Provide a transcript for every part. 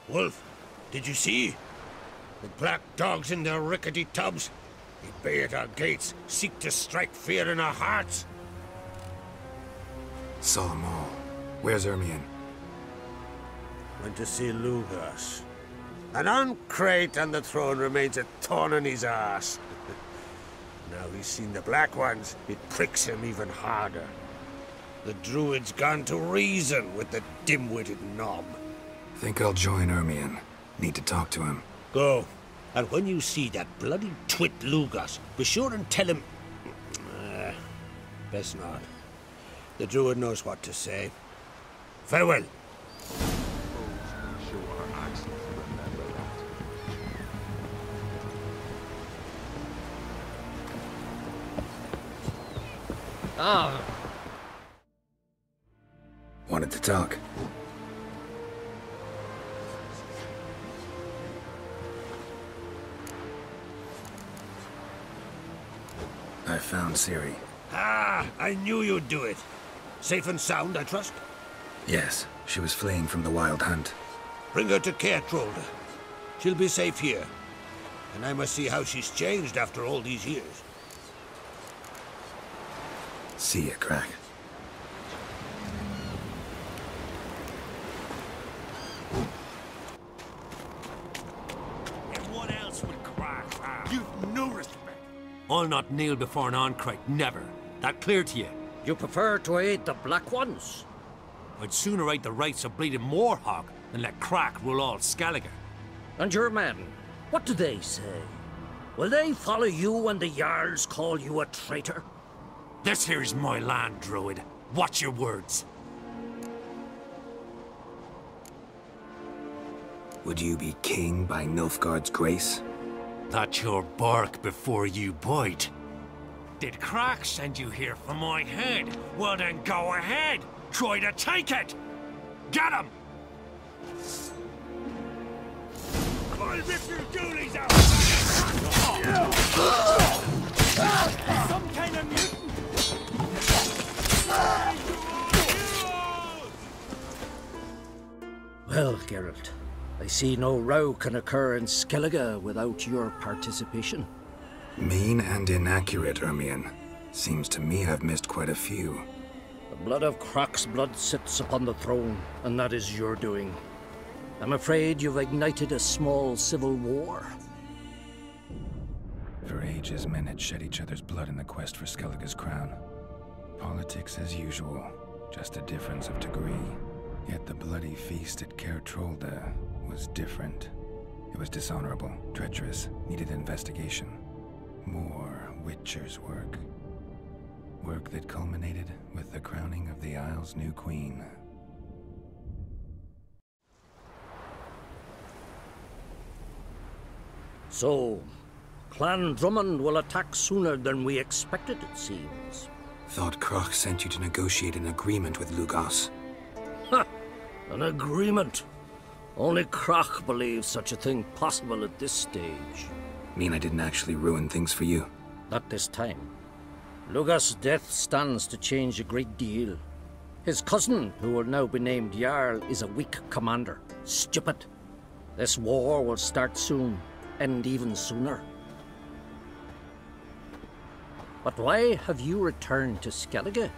Wolf, did you see? The black dogs in their rickety tubs. They bay at our gates, seek to strike fear in our hearts. Saw them all. Where's Ermion? Went to see Lugas. An uncrate on the throne remains a thorn in his ass. Now he's seen the Black Ones, it pricks him even harder. The Druid's gone to reason with the dim-witted knob. Think I'll join Ermion. Need to talk to him. Go. And when you see that bloody twit Lugas, be sure and tell him... best not. The Druid knows what to say. Farewell. Ah. Wanted to talk. I found Ciri. Ah, I knew you'd do it. Safe and sound, I trust? Yes, she was fleeing from the Wild Hunt. Bring her to Caertrolda. She'll be safe here. And I must see how she's changed after all these years. See ya, Crack. Everyone else would crack. You've no respect. I'll not kneel before an Oncrite, never. That clear to you? You prefer to aid the Black Ones? I'd sooner aid the rights of bleeding Moorhog than let Crack rule all Skellige. And your men, what do they say? Will they follow you when the Jarls call you a traitor? This here's my land, Druid. Watch your words. Would you be king by Nilfgaard's grace? That's your bark before you bite. Did Crack send you here for my head? Well then go ahead! Try to take it! Get him! I'll rip your doolies out! Some kind of mutant. Well, Geralt, I see no row can occur in Skellige without your participation. Mean and inaccurate, Ermion. Seems to me I've missed quite a few. The blood of Croc's blood sits upon the throne, and that is your doing. I'm afraid you've ignited a small civil war. For ages, men had shed each other's blood in the quest for Skellige's crown. Politics as usual, just a difference of degree. Yet the bloody feast at Caertrolda was different. It was dishonorable, treacherous, needed investigation. More Witcher's work. Work that culminated with the crowning of the Isle's new queen. So, Clan Drummond will attack sooner than we expected, it seems. Thought Kroch sent you to negotiate an agreement with Lugas. Ha! An agreement? Only Kroch believes such a thing possible at this stage. Mean I didn't actually ruin things for you? Not this time. Lugas' death stands to change a great deal. His cousin, who will now be named Jarl, is a weak commander. Stupid. This war will start soon, end even sooner. But why have you returned to Skellige?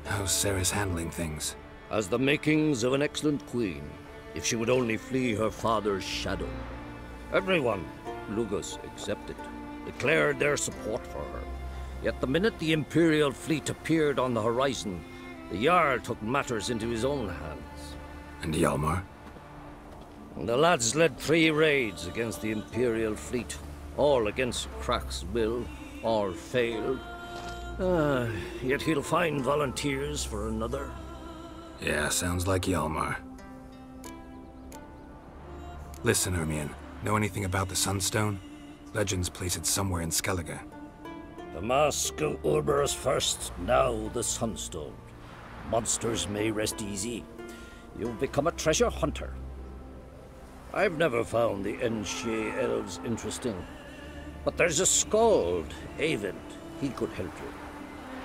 How's Ceres handling things? As the makings of an excellent queen, if she would only flee her father's shadow. Everyone, Lugas excepted, declared their support for her. Yet the minute the Imperial fleet appeared on the horizon, the Jarl took matters into his own hands. And Hjalmar? The lads led 3 raids against the Imperial fleet, all against Crach's will, all failed. Yet he'll find volunteers for another. Yeah, sounds like Hjalmar. Listen, Ermion, know anything about the Sunstone? Legends place it somewhere in Skellige. The mask of Urberus first, now the Sunstone. Monsters may rest easy. You've become a treasure hunter. I've never found the Enshe elves interesting. But there's a skald, Eyvind. He could help you.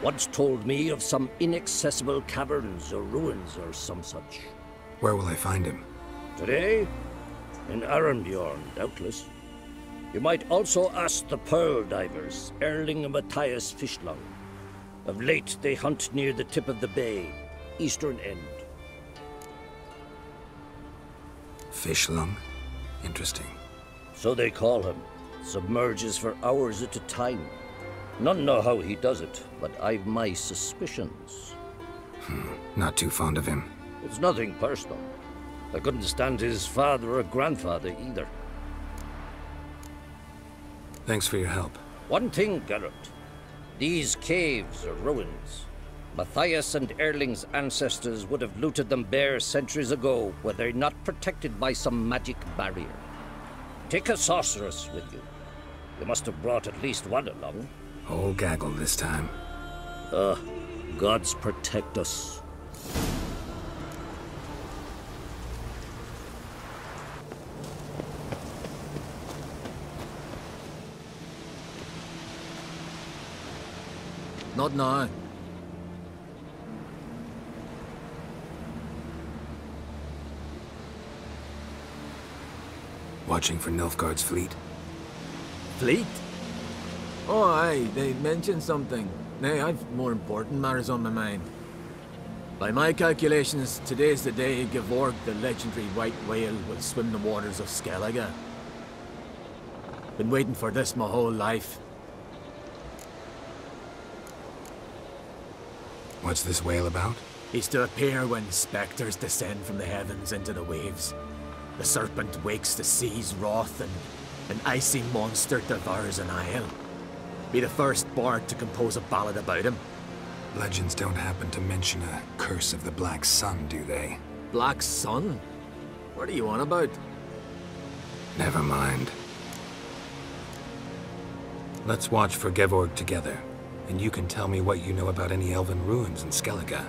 once told me of some inaccessible caverns or ruins or some such. Where will I find him? Today? In Arenbjorn, doubtless. You might also ask the pearl divers, Erling and Matthias Fischlung. Of late, they hunt near the tip of the bay, eastern end. Fischlung? Interesting. So they call him. Submerges for hours at a time. None know how he does it, but I've my suspicions. Not too fond of him. It's nothing personal. I couldn't stand his father or grandfather either. Thanks for your help. One thing, Geralt. These caves are ruins. Matthias and Erling's ancestors would have looted them bare centuries ago were they not protected by some magic barrier. Take a sorceress with you. You must have brought at least one along. Whole gaggle this time. Gods protect us. Not now. Watching for Nilfgaard's fleet? Fleet? Oh, aye, they mentioned something. Nay, I've more important matters on my mind. By my calculations, today's the day Gevorg, the legendary white whale, will swim the waters of Skellige. Been waiting for this my whole life. What's this whale about? He's to appear when spectres descend from the heavens into the waves. The serpent wakes the sea's wrath, and an icy monster devours an isle. Be the first bard to compose a ballad about him. Legends don't happen to mention a curse of the Black Sun, do they? Black Sun? What are you on about? Never mind. Let's watch for Gevorg together, and you can tell me what you know about any elven ruins in Skellige.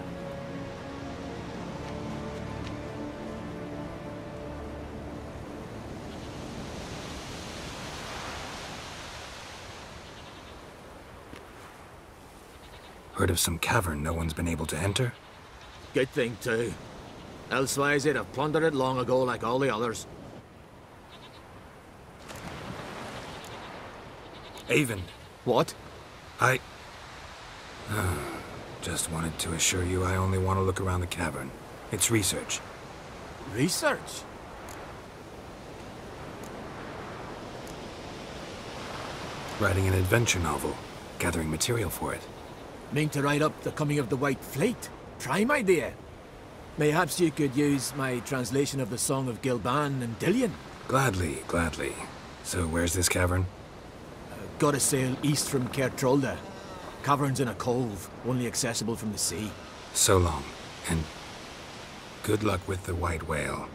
Heard of some cavern no one's been able to enter? Good thing, too. Elsewise, they'd have plundered it long ago like all the others. Avon. What? I... just wanted to assure you I only want to look around the cavern. It's research. Research? Writing an adventure novel. Gathering material for it. Mean to write up the coming of the White Fleet? Prime idea. Mayhaps you could use my translation of the Song of Gilban and Dillion. Gladly, gladly. So where's this cavern? Gotta sail east from Kertrolde. Cavern's in a cove, only accessible from the sea. So long, and good luck with the white whale.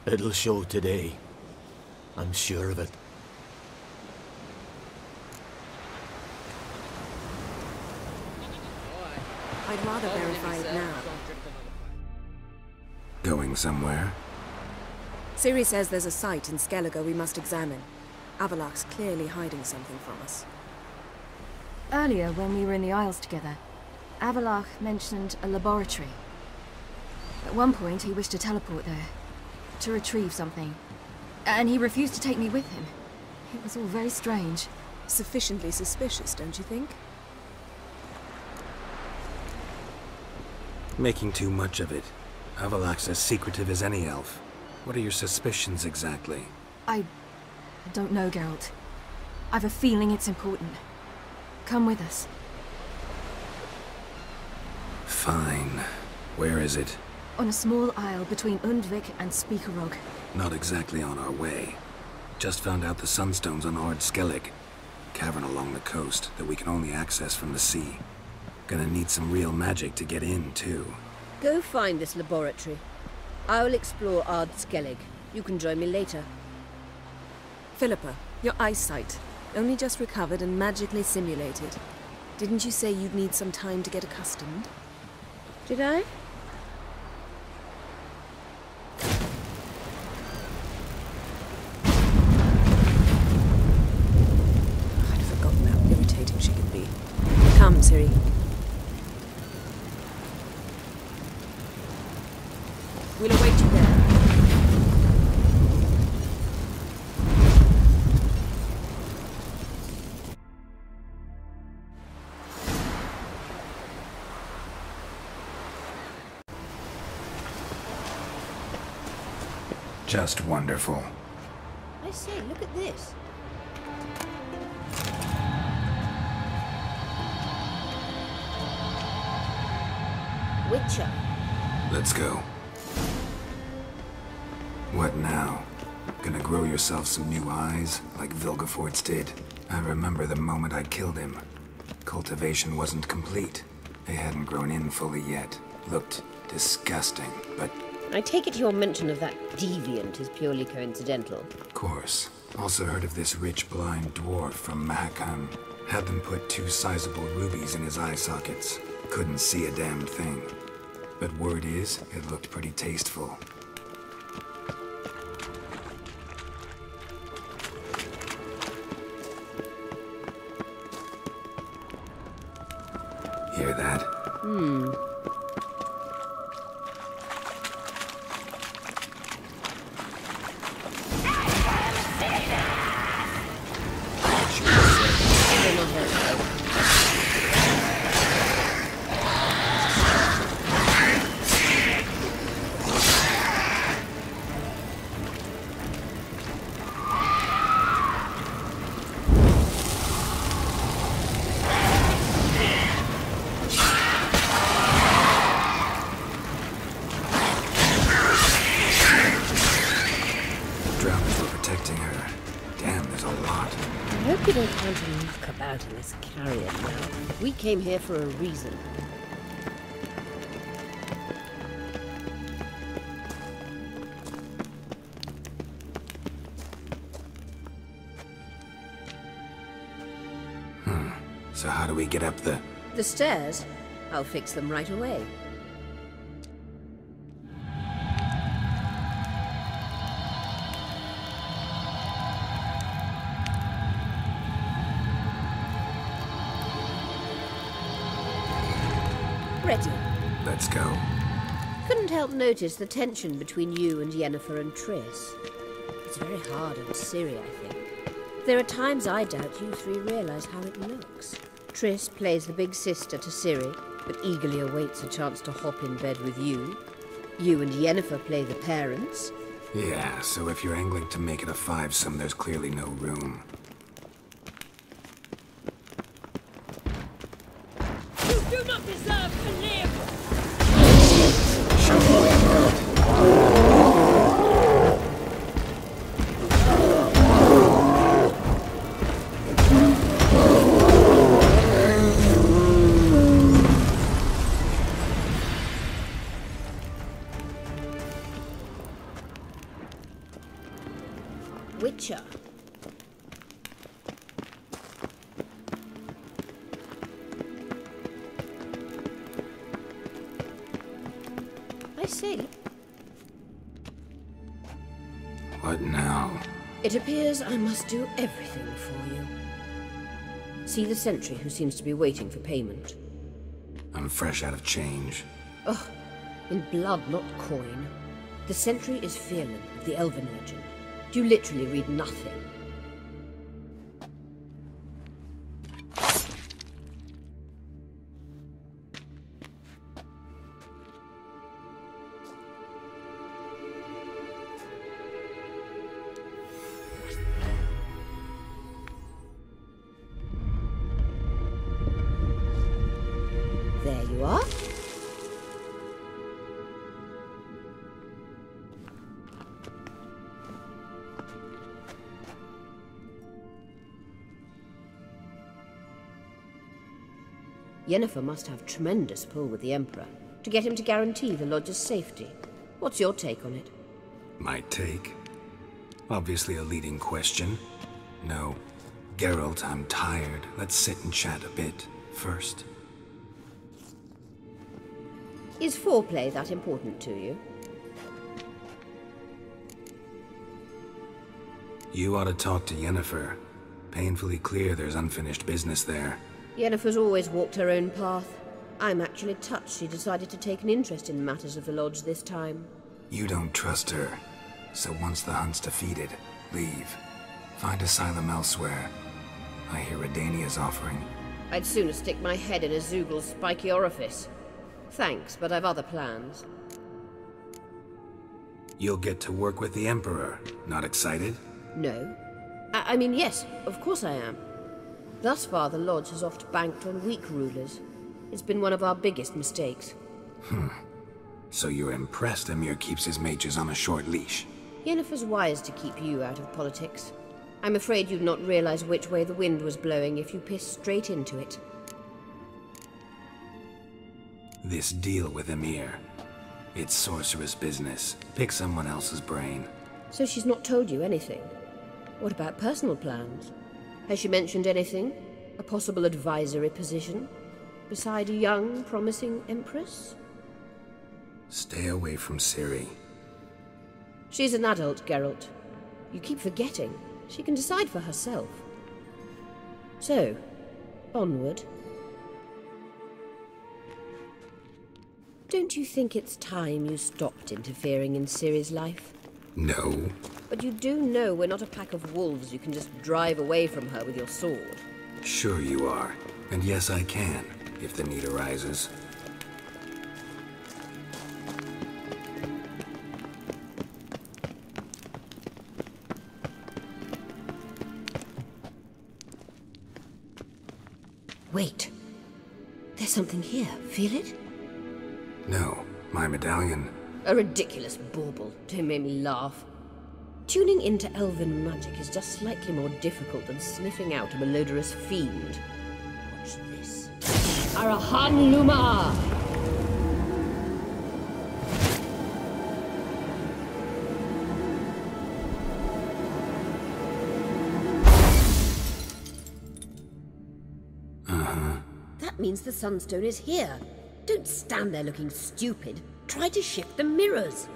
It'll show today. I'm sure of it. I'd rather verify it now. Going somewhere? Ciri says there's a site in Skellige we must examine. Avalok's clearly hiding something from us. Earlier, when we were in the Isles together, Avalok mentioned a laboratory. At one point, he wished to teleport there, to retrieve something. And he refused to take me with him. It was all very strange. Sufficiently suspicious, don't you think? Making too much of it. Avalok's as secretive as any elf. What are your suspicions exactly? I don't know, Geralt. I've a feeling it's important. Come with us. Fine. Where is it? On a small isle between Undvik and Speakerog. Not exactly on our way. Just found out the Sunstone's on Ard Skellig. Cavern along the coast that we can only access from the sea. Gonna need some real magic to get in, too. Go find this laboratory. I will explore Ard Skellig. You can join me later. Philippa, your eyesight. Only just recovered and magically simulated. Didn't you say you'd need some time to get accustomed? Did I? I'd forgotten how irritating she could be. Come, Ciri. We'll await you there. Just wonderful. I say, look at this. Witcher. Let's go. What now? Gonna grow yourself some new eyes, like Vilgefortz did? I remember the moment I killed him. Cultivation wasn't complete. They hadn't grown in fully yet. Looked disgusting, but... I take it your mention of that deviant is purely coincidental. Of course. Also heard of this rich blind dwarf from Mahakam. Had them put 2 sizable rubies in his eye sockets. Couldn't see a damn thing. But word is, it looked pretty tasteful. Hear that? I hope you don't plan to knock about in this carrion now. We came here for a reason. So how do we get up the... The stairs? I'll fix them right away. Ready. Let's go. Couldn't help notice the tension between you and Yennefer and Triss. It's very hard on Ciri, I think. There are times I doubt you three realize how it looks. Triss plays the big sister to Ciri, but eagerly awaits a chance to hop in bed with you. You and Yennefer play the parents. Yeah, so if you're angling to make it a fivesome, there's clearly no room. You do not deserve to live! Show me what you got. Witcher. I say, What now? it appears I must do everything for you. See the sentry who seems to be waiting for payment. I'm fresh out of change. Ugh, in blood, not coin. The sentry is Fearlan of the Elven legend. You literally read nothing. There you are. Yennefer must have tremendous pull with the Emperor to get him to guarantee the Lodge's safety. What's your take on it? My take? Obviously a leading question. No. Geralt, I'm tired. Let's sit and chat a bit first. Is foreplay that important to you? You ought to talk to Yennefer. Painfully clear there's unfinished business there. Yennefer's always walked her own path. I'm actually touched she decided to take an interest in matters of the Lodge this time. You don't trust her. So once the hunt's defeated, leave. Find asylum elsewhere. I hear Redania's offering. I'd sooner stick my head in a Zoogl's spiky orifice. Thanks, but I've other plans. You'll get to work with the Emperor. Not excited? No. I mean, yes, of course I am. Thus far, the Lodge has oft banked on weak rulers. It's been one of our biggest mistakes. So you're impressed Emir keeps his mages on a short leash? Yennefer's wise to keep you out of politics. I'm afraid you'd not realize which way the wind was blowing if you pissed straight into it. This deal with Emir. It's sorceress business. Pick someone else's brain. So she's not told you anything? What about personal plans? Has she mentioned anything? A possible advisory position? Beside a young, promising empress? Stay away from Ciri. She's an adult, Geralt. You keep forgetting. She can decide for herself. So, onward. Don't you think it's time you stopped interfering in Ciri's life? No. But you do know we're not a pack of wolves you can just drive away from her with your sword. Sure you are. And yes, I can, if the need arises. Wait. There's something here. Feel it? No, my medallion. A ridiculous bauble. Don't make me laugh. Tuning into elven magic is just slightly more difficult than sniffing out a malodorous fiend. Watch this. Arahan Luma! That means the Sunstone is here. Don't stand there looking stupid. Try to shift the mirrors.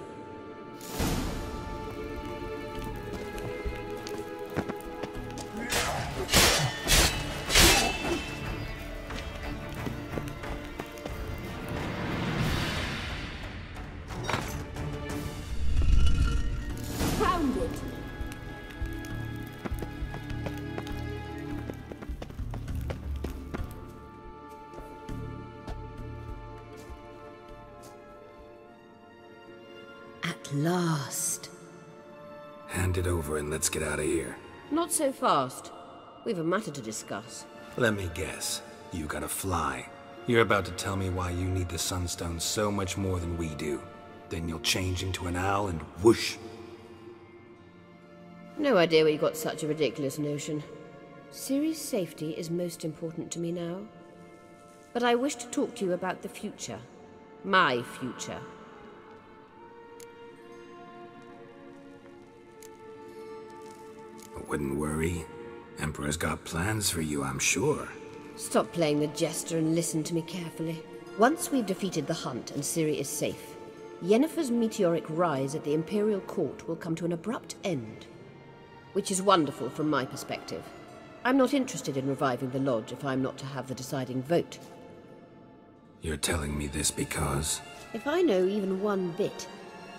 Found it. At last. Hand it over and let's get out of here. Not so fast. We've a matter to discuss. Let me guess. You gotta fly. You're about to tell me why you need the Sunstone so much more than we do. Then you'll change into an owl and whoosh. No idea where you got such a ridiculous notion. Ciri's safety is most important to me now. But I wish to talk to you about the future. My future. Wouldn't worry. Emperor's got plans for you, I'm sure. Stop playing the jester and listen to me carefully. Once we've defeated the hunt and Ciri is safe, Yennefer's meteoric rise at the Imperial Court will come to an abrupt end. Which is wonderful from my perspective. I'm not interested in reviving the Lodge if I'm not to have the deciding vote. You're telling me this because... If I know even one bit,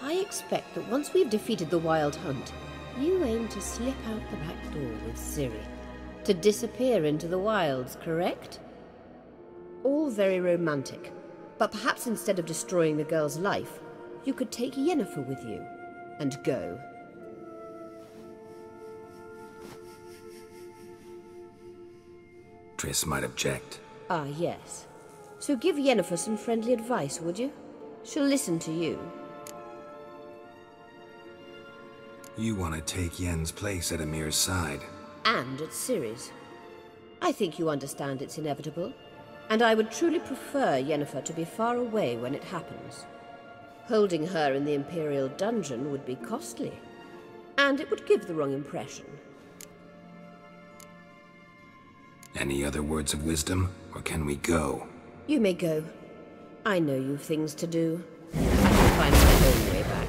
I expect that once we've defeated the Wild Hunt, you aim to slip out the back door with Ciri. To disappear into the wilds, correct? All very romantic. But perhaps instead of destroying the girl's life, you could take Yennefer with you and go. Triss might object. Ah, yes. So give Yennefer some friendly advice, would you? She'll listen to you. You want to take Yen's place at Emir's side. And at Ciri's. I think you understand it's inevitable. And I would truly prefer Yennefer to be far away when it happens. Holding her in the Imperial dungeon would be costly. And it would give the wrong impression. Any other words of wisdom, or can we go? You may go. I know you've things to do. I can find my own way back.